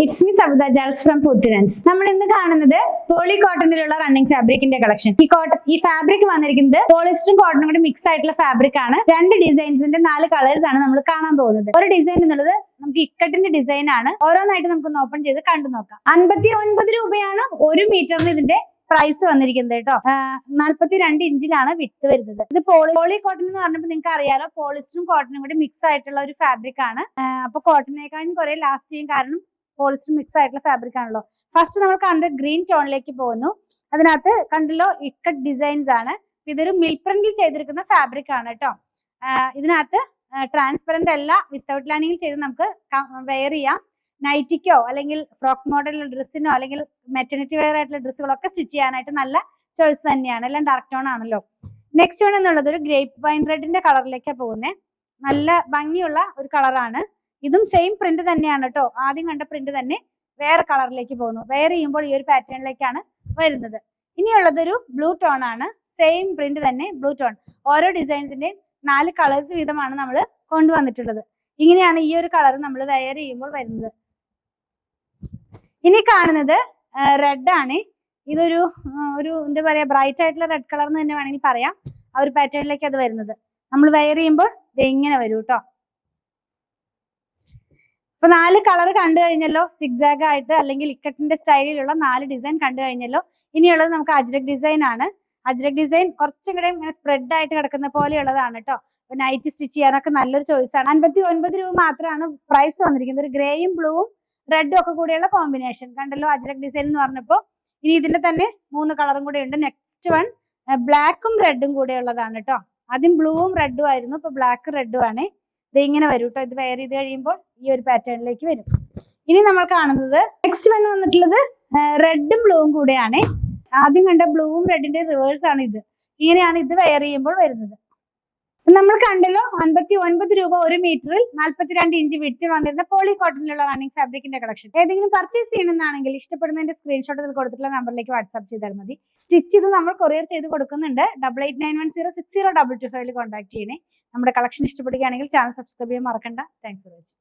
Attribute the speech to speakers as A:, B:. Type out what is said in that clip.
A: It's me Savitha ജാൽസ് from Puthirans. നമ്മൾ ഇന്ന് കാണുന്നത് പോളി കോട്ടണിലുള്ള റണ്ണിങ് ഫാബ്രിക്കിന്റെ കളക്ഷൻ. ഈ ഫാബ്രിക് വന്നിരിക്കുന്നത് പോളിസ്റ്ററും കോട്ടണും കൂടി മിക്സ് ആയിട്ടുള്ള ഫാബ്രിക് ആണ്. 2 ഡിസൈൻസിന്റെ 4 കളേഴ്സ് ആണ് നമ്മൾ കാണാൻ പോകുന്നത്. ഒരു ഡിസൈൻ എന്നുള്ളത് നമുക്ക് ഇക്കട്ടിന്റെ ഡിസൈൻ ആണ്. ഓരോന്നായിട്ട് നമുക്ക് ഓപ്പൺ ചെയ്ത് കണ്ടു നോക്കാം. 59 രൂപയാണ് 1 മീറ്ററിന് ഇതിന്റെ പ്രൈസ് വന്നിരിക്കുന്നത് കേട്ടോ. 42 ഇഞ്ചിലാണ് വിട്ട് വരുന്നത്. ഇത് പോളി കോട്ടൺ എന്ന് പറഞ്ഞപ്പോൾ നിങ്ങൾക്ക് അറിയാലോ, പോളിസ്റ്ററും കോട്ടണും കൂടി മിക്സ് ആയിട്ടുള്ള ഒരു ഫാബ്രിക് ആണ്. അപ്പൊ കോട്ടണിനേക്കാളും കുറെ ലാസ്റ്റ് ചെയ്യും, കാരണം പോളിസ്റ്റർ മിക്സ് ആയിട്ടുള്ള ഫാബ്രിക് ആണല്ലോ. ഫസ്റ്റ് നമ്മൾ കണ്ട ഗ്രീൻ ടോണിലേക്ക് പോകുന്നു. അതിനകത്ത് കണ്ടല്ലോ ഇക്കട്ട് ഡിസൈൻസ് ആണ്. ഇതൊരു മിൽ പ്രിന്റിൽ ചെയ്തിരിക്കുന്ന ഫാബ്രിക് ആണ് കേട്ടോ. ഇതിനകത്ത് ട്രാൻസ്പെറന്റ് അല്ല, വിത്തൗട്ട് ലൈനിങ്ങിൽ ചെയ്ത് നമുക്ക് വെയർ ചെയ്യാം. നൈറ്റിക്കോ അല്ലെങ്കിൽ ഫ്രോക്ക് മോഡൽ ഡ്രസ്സിനോ അല്ലെങ്കിൽ മെറ്റർണിറ്റി വെയർ ആയിട്ടുള്ള ഡ്രസ്സുകളൊക്കെ സ്റ്റിച്ച് ചെയ്യാനായിട്ട് നല്ല ചോയ്സ് തന്നെയാണ്. എല്ലാം ഡാർക്ക് ടോൺ ആണല്ലോ. നെക്സ്റ്റ് വൺ എന്നുള്ളത് ഒരു ഗ്രേപ്പ് വൈൻ റെഡിന്റെ കളറിലേക്കാണ് പോകുന്നത്. നല്ല ഭംഗിയുള്ള ഒരു കളറാണ്. ഇതും സെയിം പ്രിന്റ് തന്നെയാണ് കേട്ടോ. ആദ്യം കണ്ട പ്രിന്റ് തന്നെ വേറെ കളറിലേക്ക് പോകുന്നു. വെയർ ചെയ്യുമ്പോൾ ഈ ഒരു പാറ്റേണിലേക്കാണ് വരുന്നത്. ഇനിയുള്ളതൊരു ബ്ലൂ ടോൺ ആണ്. സെയിം പ്രിന്റ് തന്നെ ബ്ലൂ ടോൺ. ഓരോ ഡിസൈൻസിന്റെയും 4 കളേഴ്സ് വീതമാണ് നമ്മൾ കൊണ്ടുവന്നിട്ടുള്ളത്. ഇങ്ങനെയാണ് ഈ ഒരു കളർ നമ്മൾ വെയർ ചെയ്യുമ്പോൾ വരുന്നത്. ഇനി കാണുന്നത് റെഡ് ആണ്. ഇതൊരു എന്താ പറയാ, ബ്രൈറ്റ് ആയിട്ടുള്ള റെഡ് കളർ എന്ന് തന്നെ വേണമെങ്കിൽ പറയാം. ആ ഒരു പാറ്റേണിലേക്ക് അത് വരുന്നത്. നമ്മൾ വെയർ ചെയ്യുമ്പോൾ ഇങ്ങനെ വരും കേട്ടോ. ഇപ്പൊ 4 കളർ കണ്ടു കഴിഞ്ഞല്ലോ. സിഗ്സാഗ് ആയിട്ട് അല്ലെങ്കിൽ ഇക്കട്ടിന്റെ സ്റ്റൈലിലുള്ള 4 ഡിസൈൻ കണ്ടു കഴിഞ്ഞല്ലോ. ഇനിയുള്ളത് നമുക്ക് അജ്രക് ഡിസൈൻ ആണ്. അജ്രക് ഡിസൈൻ കുറച്ചും കൂടെ ഇങ്ങനെ സ്പ്രെഡ് ആയിട്ട് കിടക്കുന്ന പോലെയുള്ളതാണ് കേട്ടോ. അപ്പൊ നൈറ്റ് സ്റ്റിച്ച് ചെയ്യാനൊക്കെ നല്ലൊരു ചോയ്സ് ആണ്. 59 രൂപ മാത്രമാണ് പ്രൈസ് വന്നിരിക്കുന്നത്. ഒരു ഗ്രേയും ബ്ലൂവും റെഡും ഒക്കെ കൂടിയുള്ള കോമ്പിനേഷൻ കണ്ടല്ലോ അജ്രക് ഡിസൈൻ എന്ന് പറഞ്ഞപ്പോ. ഇനി ഇതിന്റെ തന്നെ 3 കളറും കൂടെ ഉണ്ട്. നെക്സ്റ്റ് വൺ ബ്ലാക്കും റെഡും കൂടെ ഉള്ളതാണ് കേട്ടോ. ആദ്യം ബ്ലൂവും റെഡും ആയിരുന്നു, ഇപ്പൊ ബ്ലാക്ക് റെഡും ആണ്. ഇത് ഇങ്ങനെ വരും കേട്ടോ. ഇത് വെയർ ചെയ്ത് കഴിയുമ്പോൾ ഈ ഒരു പാറ്റേണിലേക്ക് വരും. ഇനി നമ്മൾ കാണുന്നത് നെക്സ്റ്റ് വൺ വന്നിട്ടുള്ളത് റെഡും ബ്ലൂവും കൂടെയാണ്. ആദ്യം കണ്ട ബ്ലൂവും റെഡിന്റെ റിവേഴ്സ് ആണ് ഇത്. ഇങ്ങനെയാണ് ഇത് വെയർ ചെയ്യുമ്പോൾ വരുന്നത്. നമ്മൾ കണ്ടല്ലോ 59 രൂപ 1 മീറ്ററിൽ 42 ഇഞ്ച് വിഡ്ത്തിൽ വന്നിരുന്ന പോളി കോട്ടണിലുള്ള റണ്ണിങ് ഫാബ്രിക്കിന്റെ കളക്ഷൻ. ഏതെങ്കിലും പർച്ചേസ് ചെയ്യണമെന്നാണെങ്കിൽ ഇഷ്ടപ്പെടുന്നതിന്റെ സ്ക്രീൻഷോട്ട് ഇതിൽ കൊടുത്തിട്ടുള്ള നമ്പറിലേക്ക് വാട്സ്ആപ്പ് ചെയ്താൽ മതി. സ്റ്റിച്ച് ചെയ്ത് നമ്മൾ കൊറിയർ ചെയ്ത് കൊടുക്കുന്നുണ്ട്. 8891060225 കോൺടാക്ട് ചെയ്യണേ. നമ്മുടെ കളക്ഷൻ ഇഷ്ടപ്പെടുകയാണെങ്കിൽ ചാനൽ സബ്സ്ക്രൈബ് ചെയ്യാൻ മറക്കണ്ട. Thanks for watching.